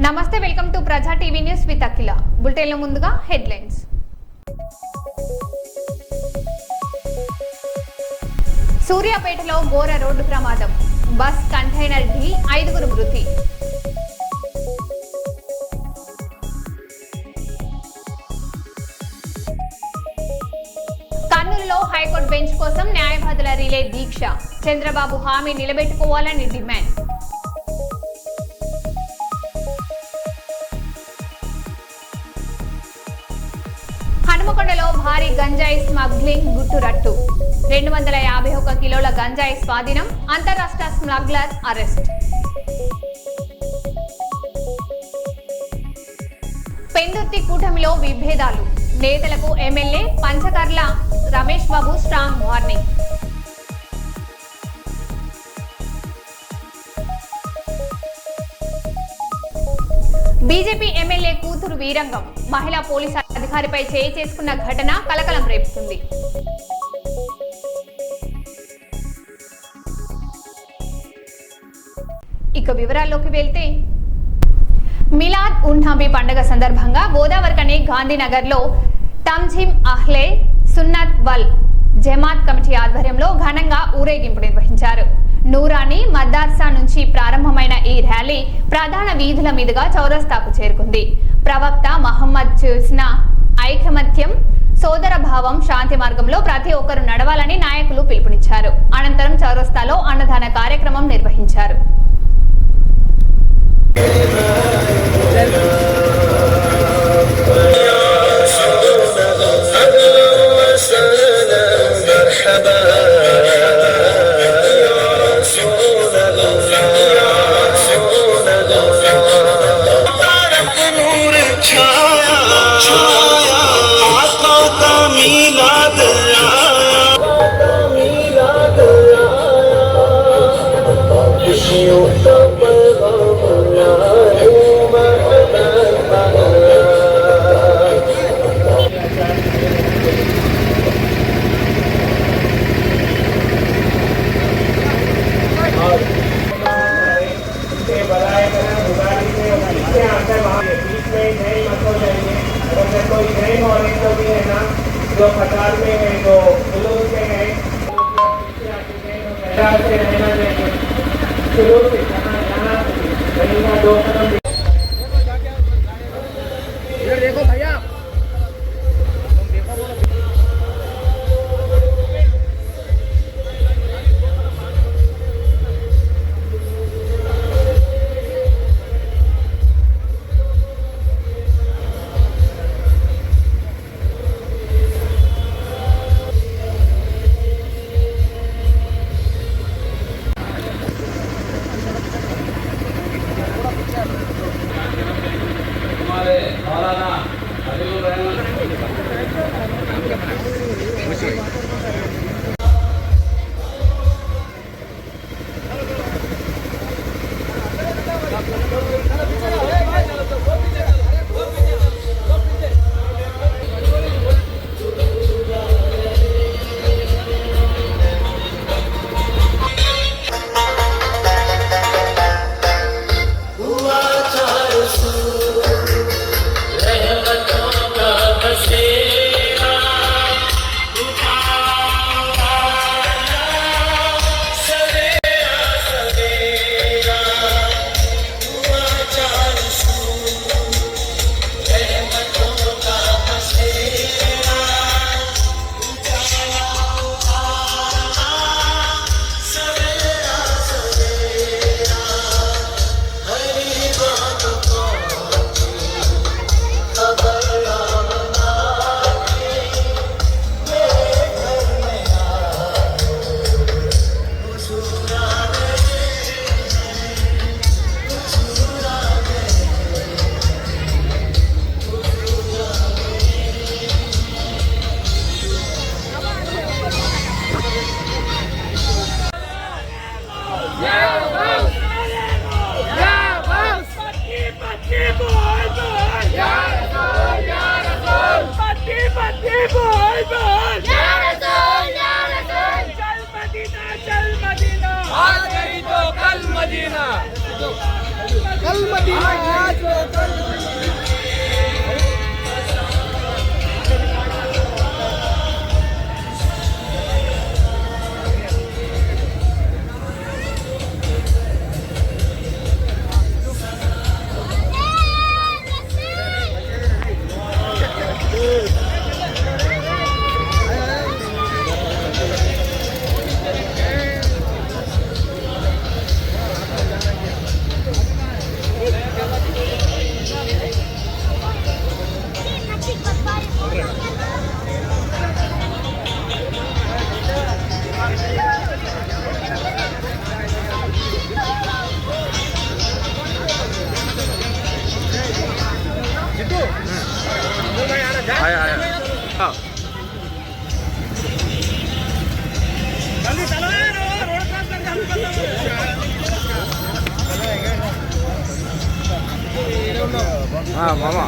నమస్తే, welcome to ప్రజా TV news with అఖిల. బులెటిన్ల ముందుగా హెడ్లైన్స్. సూర్యాపేటలో ఘోర రోడ్డు ప్రమాదం, బస్ కంటైనర్ ఢీ, 5 మృతి. కర్నూలులో హైకోర్టు బెంచ్ కోసం న్యాయవాదుల రిలే దీక్ష, చంద్రబాబు హామీ నిలబెట్టుకోవాలని డిమాండ్. హనుమకొండలో భారీ గంజాయి స్మగ్లింగ్ గుట్టురట్టు, 251 కిలోల గంజాయి స్వాధీనం, అంతరాష్ట్ర స్మగ్లర్ అరెస్ట్. పెందుర్తి కూటమిలో విభేదాలు, నేతలకు MLA Panchakarla Ramesh Babu strong warning. BJP MLA కూతురు వీరంగం, మహిళా పోలీసు అధికారిపై చేయి చేసుకున్న ఘటన కలకలం రేపుతుంది. ఇక వివరాల్లోకి వెళ్తే, మిలాద్ ఉన్ నబీ పండుగ సందర్భంగా గోదావరికని గాంధీనగర్లో తంజిమ్ అహ్లే సున్నత్ వల్ జమాత్ కమిటీ ఆధ్వర్యంలో ఘనంగా ఊరేగింపు నిర్వహించారు. నూరాని మద్దార్సా నుంచి ప్రారంభమైన ఈ ర్యాలీ ప్రధాన వీధుల మీదుగా చౌరస్తాకు చేరుకుంది. ప్రవక్త మహమ్మద్ చూసిన ఐకమత్యం, సోదర భావం, శాంతి మార్గంలో ప్రతి ఒక్కరూ నడవాలని నాయకులు పిలుపునిచ్చారు. అనంతరం చౌరస్తాలో అన్నదాన కార్యక్రమం నిర్వహించారు. जो कतार में है, जो जुलूस में है, से रहना चाहिए, जुलूस से जाना कहीं का 2 कदम देखो भैया, कल मदीना आया आया हाँ हाँ मामा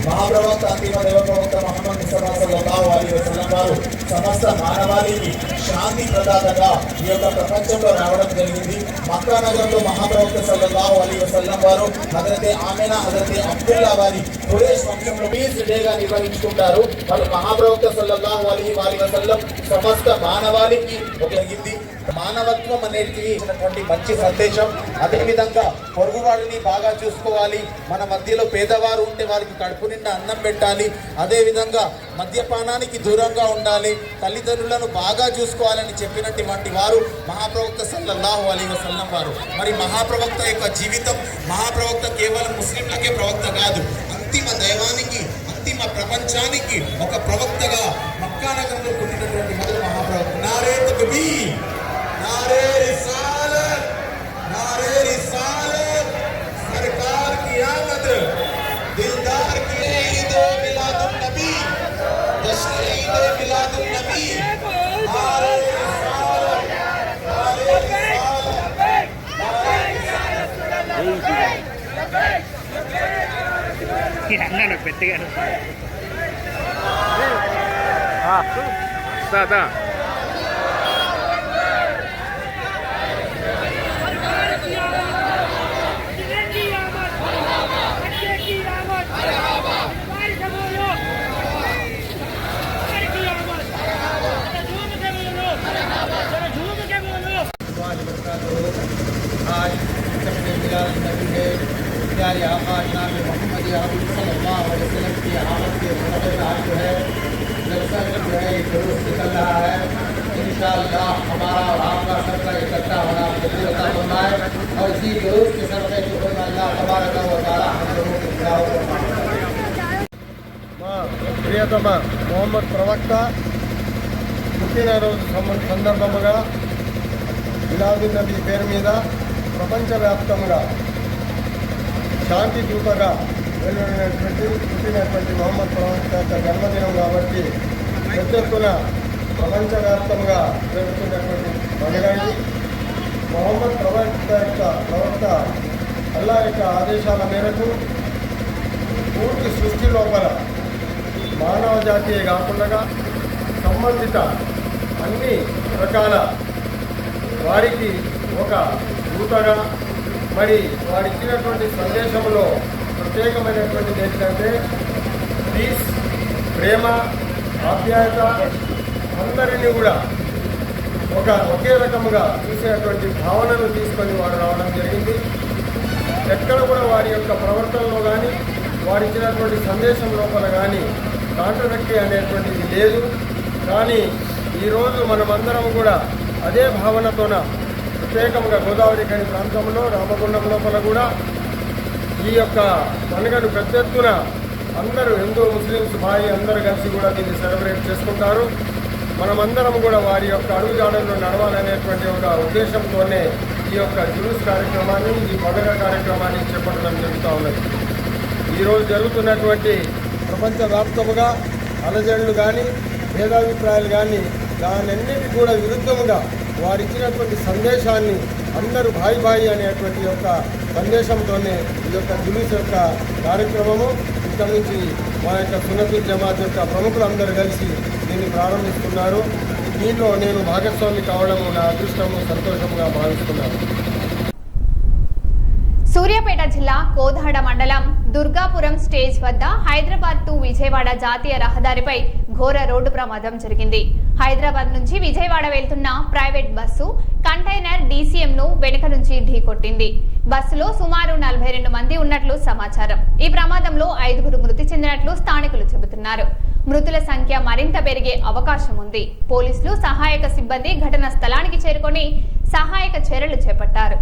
महाप्रवक्ता अंतिम देव प्रवक्ता मोहम्मद मुस्तफा सल्लल्लाहु अलैहि वसल्लम వారు సమస్త మానవాళికి శాంతి ప్రదాతగా ఈ యొక్క ప్రపంచంలో రావడం జరిగింది. మక్కా నగరంలో మహాప్రవక్త సల్లల్లాహు అలైహి వసల్లం వారు హజరతే ఆమినా హజరతే అబ్దుల్లా వారి ఖురైష్ వంశంలో పీస్ డేగా నిర్వహించుకుంటారు. మరి మహాప్రవక్త సల్లల్లాహు అలైహి వసల్లం సమస్త మానవాళికి జరిగింది. మానవత్వం అనేది ఇచ్చినటువంటి మంచి సందేశం. అదేవిధంగా పొరుగువాడిని బాగా చూసుకోవాలి. మన మధ్యలో పేదవారు ఉంటే వారికి కడుపు నిండా అన్నం పెట్టాలి. అదేవిధంగా మద్యపానానికి దూరంగా ఉండాలి. తల్లిదండ్రులను బాగా చూసుకోవాలని చెప్పినటువంటి వారు మహాప్రవక్త సల్లల్లాహు అలైహి వసల్లం వారు. మరి మహాప్రవక్త యొక్క జీవితం, మహాప్రవక్త కేవలం ముస్లింలకే ప్రవక్త కాదు, అంతిమ దైవానికి అంతిమ ప్రపంచానికి ఒక ప్రవక్తగా మక్కా నగరంలో పుట్టినటువంటి మొదటి మహాప్రవక్త. నారే తక్బీర్, नारे रिसालत, सरकार की आमद, दिलदार की ईद मिलादुन नबी, जश्न ईद मिलादुन नबी, नारे रिसालत, అన్నాను పెట్టగాను దాదా आज नबी है प्यारे आका जनाब मोहम्मद अरबी सल्लल्लाहु अलैहि वसल्लम की आमद के मौके पर आज जो है जलसा जो है जुलूस निकल रहा है। इंशाअल्लाह हमारा और आपका सबका इकट्ठा होना जल्दी अता फरमाए और इसी जुलूस के सदक़े जो है अल्लाह तबारक व तआला हम लोगों को खिलाओ। మా ప్రియతమ మొహమ్మద్ ప్రవక్త పుట్టినరోజు సందర్భముగా మిలాదున్ నబీ పేరు మీద ప్రపంచవ్యాప్తంగా శాంతి దూతగా పుట్టినటువంటి మొహమ్మద్ ప్రవక్త యొక్క జన్మదినం కాబట్టి పెద్ద ఎత్తున ప్రపంచవ్యాప్తంగా జరుగుతున్నటువంటి పండుగ ఇది. మొహమ్మద్ ప్రవక్త అల్లా యొక్క ఆదేశాల మేరకు పూర్తి సృష్టి లోపల మానవ జాతీయ కాకుండా సంబంధిత అన్ని రకాల వారికి ఒక దూతగా మరి వారు ఇచ్చినటువంటి సందేశంలో ప్రత్యేకమైనటువంటిది ఏంటంటే పీస్, ప్రేమ, ఆప్యాయత అందరినీ కూడా ఒకే రకముగా చూసేటువంటి భావనను తీసుకొని వారు రావడం జరిగింది. ఎక్కడ కూడా వారి యొక్క ప్రవర్తనలో కానీ వారు ఇచ్చినటువంటి సందేశం లోపల కానీ కాంట్రడక్టరీ అనేటువంటిది లేదు. కానీ ఈరోజు మనమందరం కూడా అదే భావనతోన ప్రత్యేకంగా గోదావరి ఖని ప్రాంతంలో రామగుండం లోపల కూడా ఈ యొక్క పండుగను పెద్ద ఎత్తున అందరూ హిందూ ముస్లిమ్స్ భాయి అందరూ కలిసి కూడా దీన్ని సెలబ్రేట్ చేసుకుంటారు. మనమందరం కూడా వారి యొక్క అడుగుజాడల్లో నడవాలనేటువంటి ఒక ఉద్దేశంతోనే ఈ యొక్క జులూస్ కార్యక్రమాన్ని, ఈ పండుగ కార్యక్రమాన్ని చేపట్టడం జరుగుతూ ఉన్నది. ఈరోజు జరుగుతున్నటువంటి ప్రపంచవ్యాప్తముగా అలజడులు కానీ భేదాభిప్రాయాలు కానీ దానన్నిటి కూడా విరుద్ధముగా వారు ఇచ్చినటువంటి సందేశాన్ని అందరూ భాయి అనేటువంటి యొక్క సందేశంతోనే ఈ యొక్క జులూస్ యొక్క కార్యక్రమము ఇక్కడ నుంచి మా యొక్క సున్నతుల్ జమాత్ యొక్క ప్రముఖులందరూ కలిసి దీన్ని ప్రారంభిస్తున్నారు. దీనిలో నేను భాగస్వామి కావడము నా అదృష్టము, సంతోషంగా భావిస్తున్నాను. సూర్యాపేట జిల్లా కోదాడ మండలం దుర్గాపురం స్టేజ్ వద్ద హైదరాబాద్ టు విజయవాడ జాతీయ రహదారిపై ఘోర రోడ్డు ప్రమాదం జరిగింది. హైదరాబాద్ నుంచి విజయవాడ వెళ్తున్న ప్రైవేట్ బస్సు కంటైనర్ డీసీఎం ను వెనుక నుంచి ఢీకొట్టింది. బస్సులో సుమారు 42 మంది ఉన్నట్లు సమాచారం. ఈ ప్రమాదంలో 5 మృతి చెందినట్లు స్థానికులు చెబుతున్నారు. మృతుల సంఖ్య మరింత పెరిగే అవకాశం ఉంది. పోలీసులు, సహాయక సిబ్బంది ఘటనా స్థలానికి చేరుకొని సహాయక చర్యలు చేపట్టారు.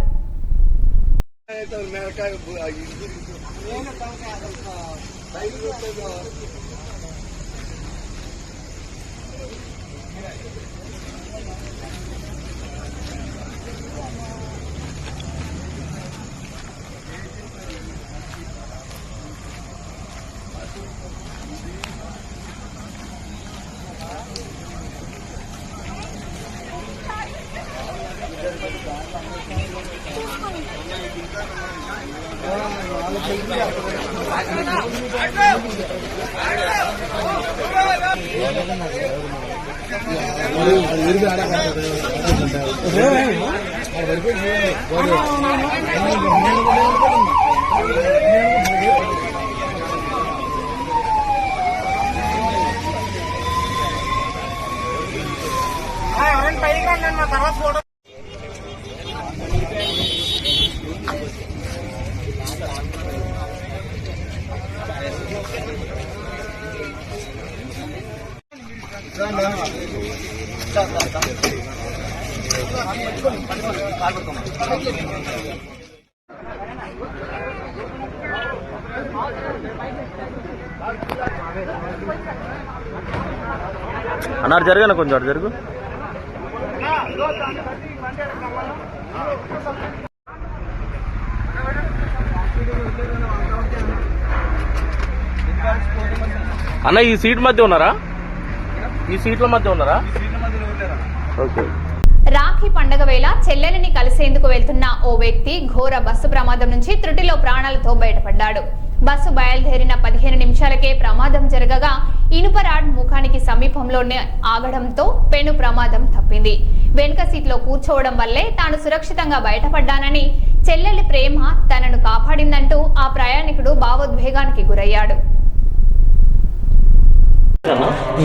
అన్నారు జరగనా కొంచెం అటు జరుగు. అన్న ఈ సీట్ మధ్య ఉన్నారా? ఈ సీట్ల మధ్య ఉన్నారా? ఓకే. రాఖీ పండగ వేళ చెల్లెలిని కలిసేందుకు వెళ్తున్న ఓ వ్యక్తి ఘోర బస్సు ప్రమాదం నుంచి త్రుటిలో ప్రాణాలతో బయటపడ్డాడు. బస్సు బయలుదేరిన 15 నిమిషాలకే ప్రమాదం జరగగా ఇనుప రాడ్ ముఖానికి సమీపంలోనే ఆగడంతో పెను ప్రమాదం తప్పింది. వెనుక సీట్లో కూర్చోవడం వల్లే తాను సురక్షితంగా బయటపడ్డానని, చెల్లెలి ప్రేమ తనను కాపాడిందంటూ ఆ ప్రయాణికుడు భావోద్వేగానికి గురయ్యాడు.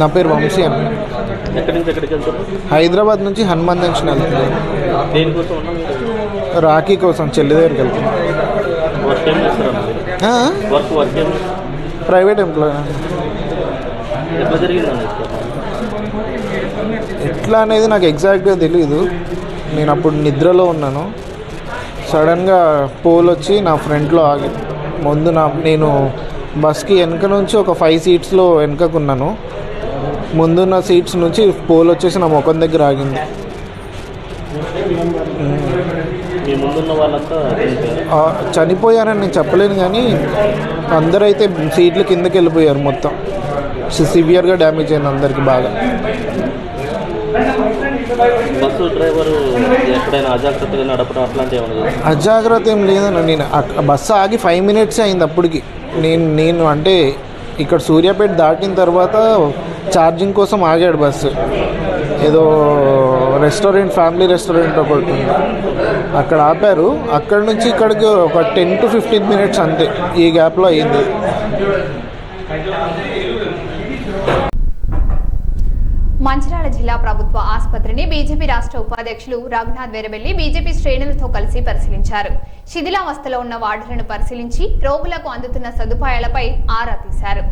నా పేరు వంశీ అన్న. హైదరాబాద్ నుంచి హనుమాన్ జంక్షన్ వెళ్తున్నాను. రాఖీ కోసం చెల్లి దగ్గరికి వెళ్తున్నాను. Private employee. ఎట్లా అనేది నాకు ఎగ్జాక్ట్గా తెలియదు. నేను అప్పుడు నిద్రలో ఉన్నాను. సడన్గా పోల్ వచ్చి నా ఫ్రంట్లో ఆగి ముందు నేను బస్కి వెనక నుంచి ఒక 5 సీట్స్లో వెనకకున్నాను. ముందున్న సీట్స్ నుంచి పోల్ వచ్చేసి నా ముఖం దగ్గర ఆగింది. చనిపోయారని నేను చెప్పలేను, కానీ అందరైతే సీట్ల కిందకి వెళ్ళిపోయారు. మొత్తం సివియర్గా డ్యామేజ్ అయింది అందరికి బాగా. బస్సు డ్రైవర్ ఎక్కడైనా అజాగ్రత్తగా నడపడం అట్లాంటివి ఏమన్నా? అజాగ్రత్త ఏం లేదన్న. నేను బస్సు ఆగి 5 మినిట్స్ అయింది. అప్పటికి నేను అంటే ఇక్కడ సూర్యాపేట దాటిన తర్వాత ఛార్జింగ్ కోసం ఆగాడు బస్సు. ఏదో రెస్టారెంట్, ఫ్యామిలీ రెస్టారెంట్ ఒకటి ఉంది, అక్కడ ఆపారు. అక్కడ నుంచి ఇక్కడికి ఒక 10 to 15 మినిట్స్ అంతే. ఈ గ్యాప్లో అయ్యింది. మంచిర్యాల జిల్లా ప్రభుత్వ ఆసుపత్రిని బీజేపీ రాష్ట్ర ఉపాధ్యక్షులు రఘునాథ్ వెరబెల్లి బీజేపీ శ్రేణులతో కలిసి పరిశీలించారు. శిథిలావస్థలో ఉన్న వార్డులను పరిశీలించి రోగులకు అందుతున్న సదుపాయాలపై ఆరా తీశారు.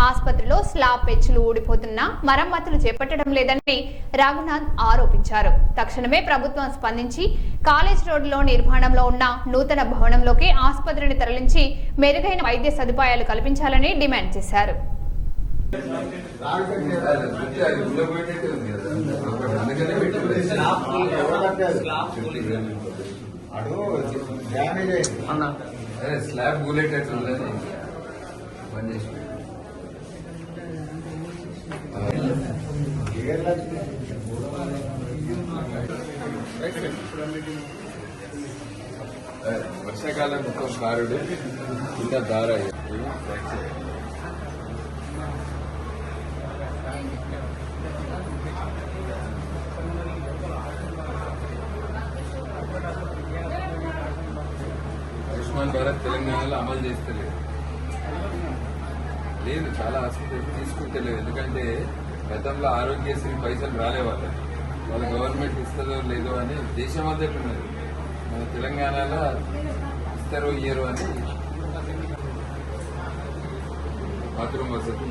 ఆసుపత్రిలో స్లాబ్ పెచ్చులు ఊడిపోతున్నా మరమ్మతులు చేపట్టడం లేదని రఘునాథ్ ఆరోపించారు. తక్షణమే ప్రభుత్వం స్పందించి కాలేజ్ రోడ్డులో నిర్మాణంలో ఉన్న నూతన భవనంలోకి ఆసుపత్రిని తరలించి మెరుగైన వైద్య సదుపాయాలు కల్పించాలని డిమాండ్ చేశారు. స్లాబ్ కూలేటట్టు పని చేసి వర్షాకాలం మొత్తం కారుడు ఇంకా దార ఆయుష్మాన్ భారత్ తెలంగాణలో అమలు చేస్తలేదు. లేదు, చాలా ఆసుపత్రులు తీసుకుంటలేదు. ఎందుకంటే గతంలో ఆరోగ్యశ్రీ పైసలు రాలేవాళ్ళు, వాళ్ళ గవర్నమెంట్ ఇస్తుందో లేదో అని దేశం అంతటి ఉన్నది. మన తెలంగాణలో ఇస్తారో ఇయ్యరో అని బాత్రూమ్ వసతి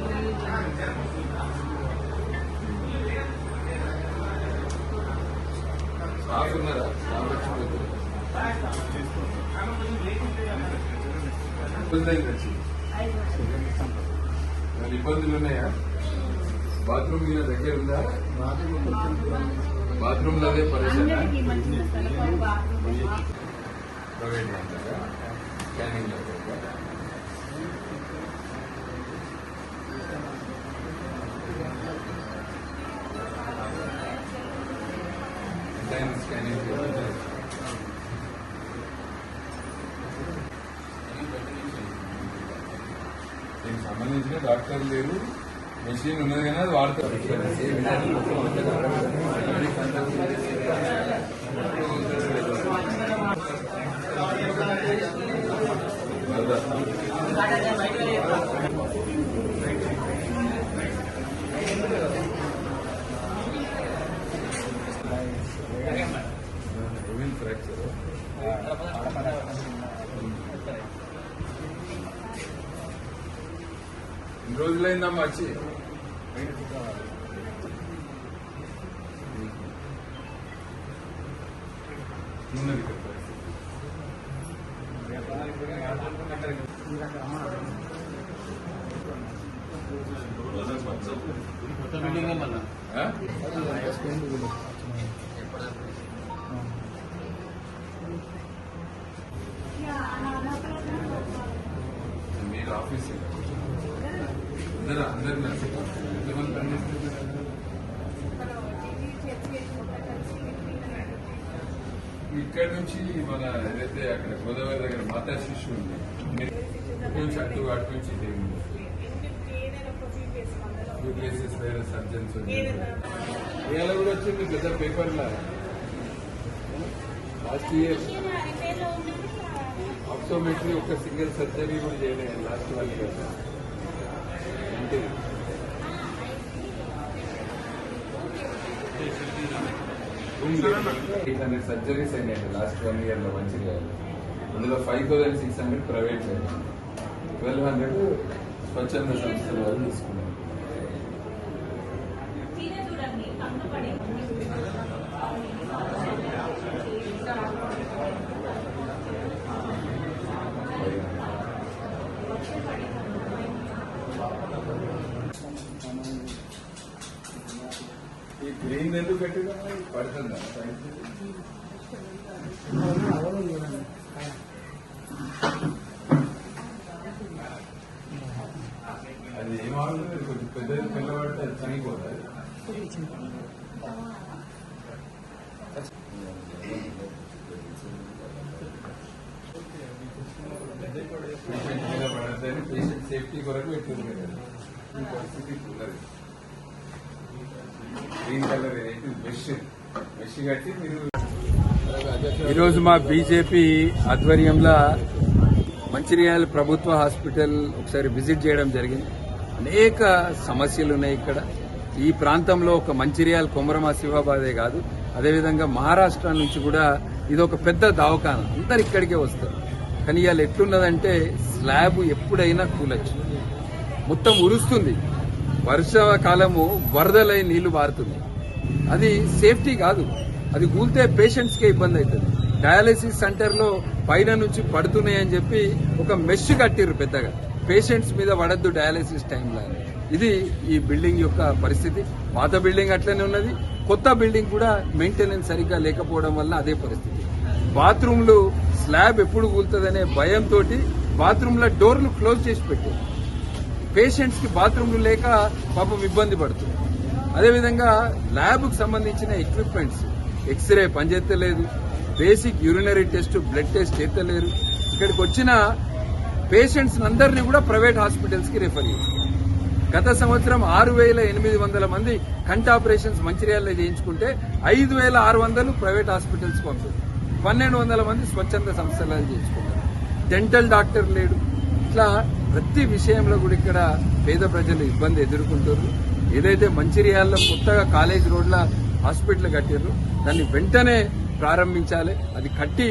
స్టాఫ్ ఉన్నారా? స్టాఫ్ వచ్చిపోతుంది. ఇబ్బందులు ఉన్నాయా? బాత్రూమ్ మీద దగ్గర ఉందా? బాత్రూమ్ లో అదే పరిస్థితి. ప్రైవేట్ అంటారా? స్కానింగ్ లో డిజైన్ స్కానింగ్ దీనికి సంబంధించిన డాక్టర్ లేరు, మెషిన్ ఉన్నది కానీ అది వాడతారు. ఫ్రాక్చర్ ఎన్ని రోజులైందమ్మా వచ్చి? ఉన్నది ఇక్కడ మీరు ఆఫీస్ అందరు నర్సింగ్ ఎంతమంది పనిచేస్తున్నారు? ఇక్కడ నుంచి మన ఏదైతే అక్కడ గోదావరి దగ్గర మాతా శిశు ఉంది, నుంచి అటు నుంచి ప్లేసెస్ వేరే సర్జన్స్ ఇవాళ కూడా వచ్చింది పెద్ద పేపర్లా. లాస్ట్ ఇయర్ ఆప్టోమెట్రీ ఒక సింగిల్ సర్జరీ కూడా చేయలేదు లాస్ట్ 1 year. అంటే సర్జరీస్ అయినాయి లాస్ట్ 1 year లో మంచిగా. అందులో 5,600 ప్రైవేట్, 1,200 స్వచ్ఛంద సంస్థల వాళ్ళు తీసుకున్నారు. ఈ గ్రీన్ ఎందుకు పెట్టినా పడుతుందా? అది ఏమవుతుంది? కొంచెం పెద్దది పిల్లవాడితే అది చనిపోతుంది. పేషెంట్ మీద పడద్దని పేషెంట్ సేఫ్టీ కొరకు పెట్టింది కదా. ఈ పరిస్థితి ఉన్నది. గ్రీన్ కలర్ మెష్ కట్టి మీరు ఈరోజు మా బీజేపీ ఆధ్వర్యంలో మంచిర్యాల ప్రభుత్వ హాస్పిటల్ ఒకసారి విజిట్ చేయడం జరిగింది. అనేక సమస్యలు ఉన్నాయి ఇక్కడ. ఈ ప్రాంతంలో ఒక మంచిర్యాల కొమరం ఆసిఫాబాదే కాదు, అదేవిధంగా మహారాష్ట్ర నుంచి కూడా ఇది ఒక పెద్ద దవాఖాన, అందరు ఇక్కడికే వస్తారు. కానీ ఇవాళ ఎట్లున్నదంటే స్లాబ్ ఎప్పుడైనా కూలొచ్చు, మొత్తం ఉరుస్తుంది. వర్షాకాలము వరదలై నీళ్లు పారుతుంది. అది సేఫ్టీ కాదు, అది కూలితే పేషెంట్స్ కే ఇబ్బంది అవుతుంది. డయాలసిస్ సెంటర్ లో పైన నుంచి పడుతున్నాయని చెప్పి ఒక మెష్ కట్టిర్రు పెద్దగా, పేషెంట్స్ మీద పడద్దు డయాలసిస్ టైంలో. ఇది ఈ బిల్డింగ్ యొక్క పరిస్థితి. పాత బిల్డింగ్ అట్లనే ఉన్నది, కొత్త బిల్డింగ్ కూడా మెయింటెనెన్స్ సరిగ్గా లేకపోవడం వల్ల అదే పరిస్థితి. బాత్రూంలు స్లాబ్ ఎప్పుడు కూలుతుందనే భయంతో బాత్రూంల డోర్లు క్లోజ్ చేసి పెట్టారు. పేషెంట్స్ కి బాత్రూంలు లేక పాపం ఇబ్బంది పడుతుంది. అదేవిధంగా ల్యాబ్కు సంబంధించిన ఎక్విప్మెంట్స్, ఎక్స్రే పనిచేస్తలేదు, basic urinary test, blood test చేస్తలేరు. ఇక్కడికి వచ్చిన పేషెంట్స్ అందరినీ కూడా ప్రైవేట్ హాస్పిటల్స్ కి రిఫర్ చేశారు. గత సంవత్సరం 6,800 మంది కంటి ఆపరేషన్స్ మంచిర్యాలలో చేయించుకుంటే 5,600 ప్రైవేట్ హాస్పిటల్స్ పంపారు. 1,200 మంది స్వచ్ఛంద సంస్థలలో చేయించుకున్నారు. డెంటల్ డాక్టర్ లేడు. ఇట్లా ప్రతి విషయంలో కూడా ఇక్కడ పేద ప్రజలు ఇబ్బంది ఎదుర్కొంటారు. ఏదైతే మంచిర్యాలలో కొత్తగా కాలేజ్ రోడ్ల హాస్పిటల్ కట్టారో దాన్ని వెంటనే ప్రారంభించాలి. అది కట్టి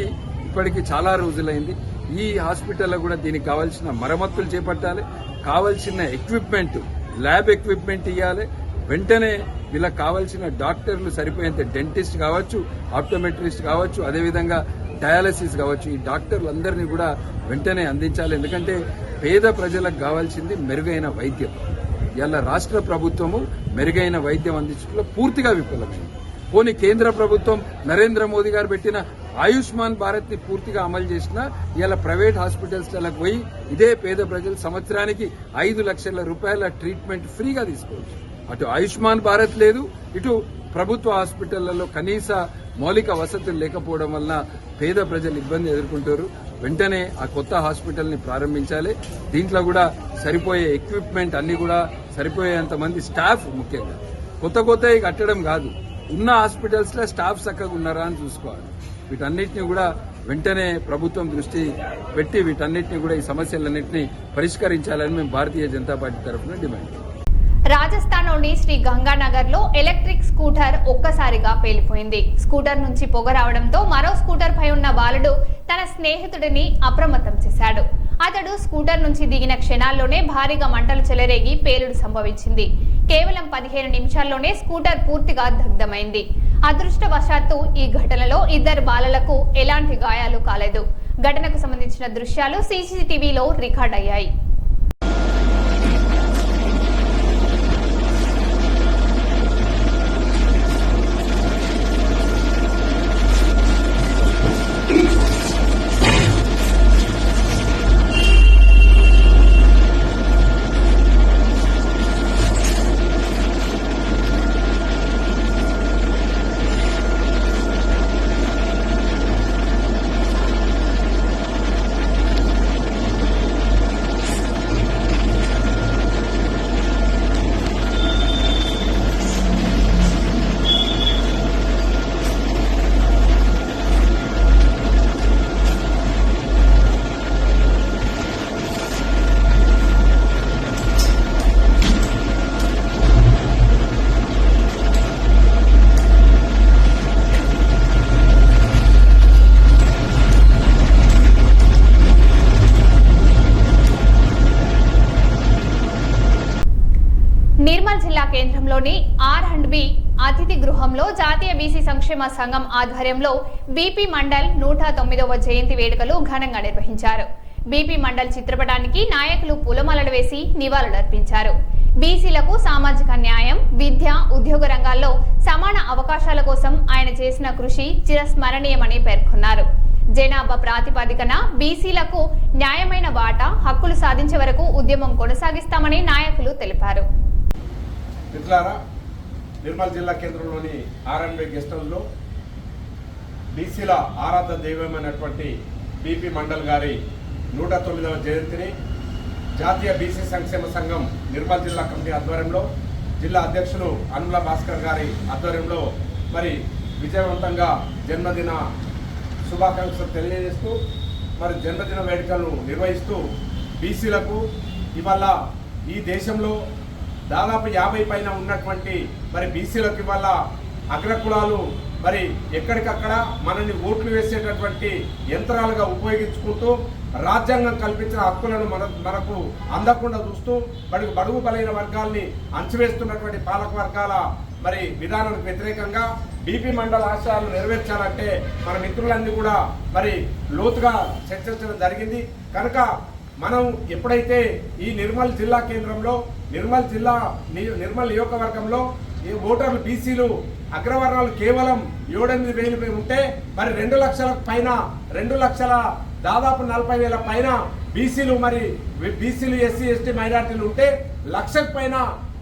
ఇప్పటికి చాలా రోజులైంది. ఈ హాస్పిటల్లో కూడా దీనికి కావాల్సిన మరమ్మతులు చేపట్టాలి. కావాల్సిన ఎక్విప్మెంట్, ల్యాబ్ ఎక్విప్మెంట్ ఇవ్వాలి. వెంటనే వీళ్ళకి కావాల్సిన డాక్టర్లు సరిపోయేంత డెంటిస్ట్ కావచ్చు, ఆప్టోమెట్రిస్ట్ కావచ్చు, అదేవిధంగా డయాలసిస్ కావచ్చు, ఈ డాక్టర్లందరినీ కూడా వెంటనే అందించాలి. ఎందుకంటే పేద ప్రజలకు కావాల్సింది మెరుగైన వైద్యం. ఇలా రాష్ట్ర ప్రభుత్వము మెరుగైన వైద్యం అందించడంలో పూర్తిగా విఫలమైంది. పోనీ కేంద్ర ప్రభుత్వం నరేంద్ర మోదీ గారు పెట్టిన ఆయుష్మాన్ భారత్ ని పూర్తిగా అమలు చేసినా ఇలా ప్రైవేట్ హాస్పిటల్స్లకు పోయి ఇదే పేద ప్రజలు సంవత్సరానికి 5 లక్షల రూపాయల ట్రీట్మెంట్ ఫ్రీగా తీసుకోవచ్చు. అటు ఆయుష్మాన్ భారత్ లేదు, ఇటు ప్రభుత్వ హాస్పిటళ్లలో కనీస మౌలిక వసతులు లేకపోవడం వల్ల పేద ప్రజలు ఇబ్బంది ఎదుర్కొంటారు. వెంటనే ఆ కొత్త హాస్పిటల్ని ప్రారంభించాలి. దీంట్లో కూడా సరిపోయే ఎక్విప్మెంట్ అన్ని కూడా సరిపోయేంత మంది స్టాఫ్, ముఖ్యంగా కొత్తవి కట్టడం కాదు, ఉన్న హాస్పిటల్స్ లో స్టాఫ్ చక్కగా ఉన్నారా అని చూసుకోవాలి. వీటన్నిటిని కూడా వెంటనే ప్రభుత్వం దృష్టి పెట్టి వీటన్నిటిని కూడా ఈ సమస్యలన్నింటినీ పరిష్కరించాలని మేము భారతీయ జనతా పార్టీ తరఫున డిమాండ్ చేస్తాం. రాజస్థాన్లోని శ్రీ గంగానగర్ లో ఎలక్ట్రిక్ స్కూటర్ ఒక్కసారిగా పేలిపోయింది. స్కూటర్ నుంచి పొగ రావడంతో మరో స్కూటర్ పై ఉన్న బాలుడు తన స్నేహితుడిని అప్రమత్తం చేశాడు. అతడు స్కూటర్ నుంచి దిగిన క్షణాల్లోనే భారీగా మంటలు చెలరేగి పేలుడు సంభవించింది. కేవలం 15 నిమిషాల్లోనే స్కూటర్ పూర్తిగా దగ్ధమైంది. అదృష్టవశాత్తు ఈ ఘటనలో 2 బాలలకు ఎలాంటి గాయాలు కాలేదు. ఘటనకు సంబంధించిన దృశ్యాలు సీసీటీవీలో రికార్డ్ అయ్యాయి. నిర్మల్ జిల్లా కేంద్రంలోని R&B అతిథి గృహంలో జాతీయ బీసీ సంక్షేమ సంఘం ఆధ్వర్యంలో బీపీ మండల్ 109వ జయంతి వేడుకలు ఘనంగా నిర్వహించారు. బీపీ మండల్ చిత్రపటానికి నాయకులు పూలమాలలు వేసి నివాళులర్పించారు. బీసీలకు సామాజిక న్యాయం, విద్య, ఉద్యోగ రంగాల్లో సమాన అవకాశాల కోసం ఆయన చేసిన కృషి చిరస్మరణీయమని పేర్కొన్నారు. జనాభా ప్రాతిపదికన బీసీలకు న్యాయమైన వాటా, హక్కులు సాధించే వరకు ఉద్యమం కొనసాగిస్తామని నాయకులు తెలిపారు. మిత్రులారా, నిర్మల్ జిల్లా కేంద్రంలోని R&B గెస్ట్ హౌస్లో బీసీల ఆరాధ్య దైవమైనటువంటి బీపీ మండల్ గారి 109వ జయంతిని జాతీయ బీసీ సంక్షేమ సంఘం నిర్మల్ జిల్లా కమిటీ ఆధ్వర్యంలో జిల్లా అధ్యక్షులు అనుల భాస్కర్ గారి ఆధ్వర్యంలో మరి విజయవంతంగా జన్మదిన శుభాకాంక్షలు తెలియజేస్తూ మరి జన్మదిన వేడుకలను నిర్వహిస్తూ బీసీలకు ఇవాళ ఈ దేశంలో దాదాపు 50 పైన ఉన్నటువంటి మరి బీసీలకు ఇవాళ అగ్రకులాలు మరి ఎక్కడికక్కడ మనల్ని ఓట్లు వేసేటటువంటి యంత్రాలుగా ఉపయోగించుకుంటూ రాజ్యాంగం కల్పించిన హక్కులను మనకు అందకుండా చూస్తూ బడుగు బలైన వర్గాల్ని అణచివేస్తున్నటువంటి పాలక వర్గాల మరి విధానానికి వ్యతిరేకంగా బీపీ మండల ఆశయాలు నెరవేర్చాలంటే మన మిత్రులన్నీ కూడా మరి లోతుగా చర్చించడం జరిగింది. కనుక మనం ఎప్పుడైతే ఈ నిర్మల్ జిల్లా కేంద్రంలో నిర్మల్ నియోజకవర్గంలో ఈ ఓటర్లు బీసీలు అగ్రవర్ణాలు కేవలం 7-8 ఉంటే మరి 2 లక్షల పైన 2 లక్షల దాదాపు 40,000 పైన బీసీలు మరి బీసీలు ఎస్సీ ఎస్టీ మైనార్టీలు ఉంటే 1 లక్షకు పైన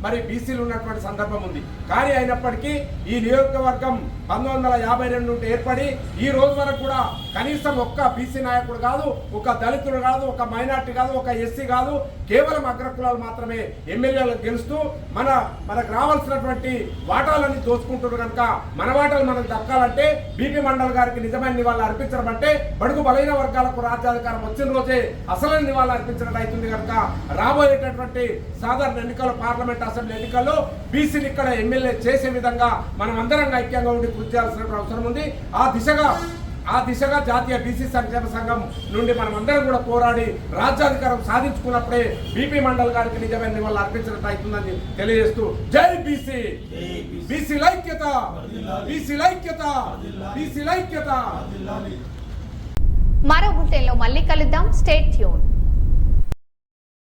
మరి బీసీలు ఉన్నటువంటి సందర్భం ఉంది. కానీ అయినప్పటికీ ఈ నియోజకవర్గం 1952 నుండి ఏర్పడి ఈ రోజు వరకు కూడా కనీసం ఒక్క బీసీ నాయకుడు కాదు, ఒక దళితుడు కాదు, ఒక మైనార్టీ కాదు, ఒక ఎస్సీ కాదు, కేవలం అగ్రకులాలు మాత్రమే ఎమ్మెల్యేలు గెలుస్తూ మనకు రావాల్సినటువంటి వాటాలన్నీ దోచుకుంటున్నారు. కనుక మన వాటాలు మనకు దక్కాలంటే బీపీ మండల్ గారికి నిజమైన నివాళులు అర్పించడం అంటే బడుగు బలైన వర్గాలకు రాజ్యాధికారం వచ్చిన రోజే అసలైన నివాళులు అర్పించడం అవుతుంది. కనుక రాబోయేటటువంటి సాధారణ ఎన్నికల్లో, పార్లమెంట్ అసెంబ్లీ ఎన్నికల్లో బీసీని ఇక్కడ ఎమ్మెల్యే చేసే విధంగా మనం అందరం ఐక్యంగా ఉండి కృషి చేయాల్సిన అవసరం ఉంది. ఆ దిశగా జాతీయ బీసీ సంక్షేమ సంఘం నుండి మనం అందరం కూడా పోరాడి రాజ్యాధికారం సాధించుకున్నప్పుడే బీపీ మండల్ గారికి నిజమైన నివాళులు అర్పించినట్టు అవుతుందని తెలియజేస్తూ జై బీసీ, బీసీ ఐక్యత, బీసీ ఐక్యత, బీసీ ఐక్యత. మరో బులెటిన్లో మళ్ళీ కలుద్దాం. Stay tune.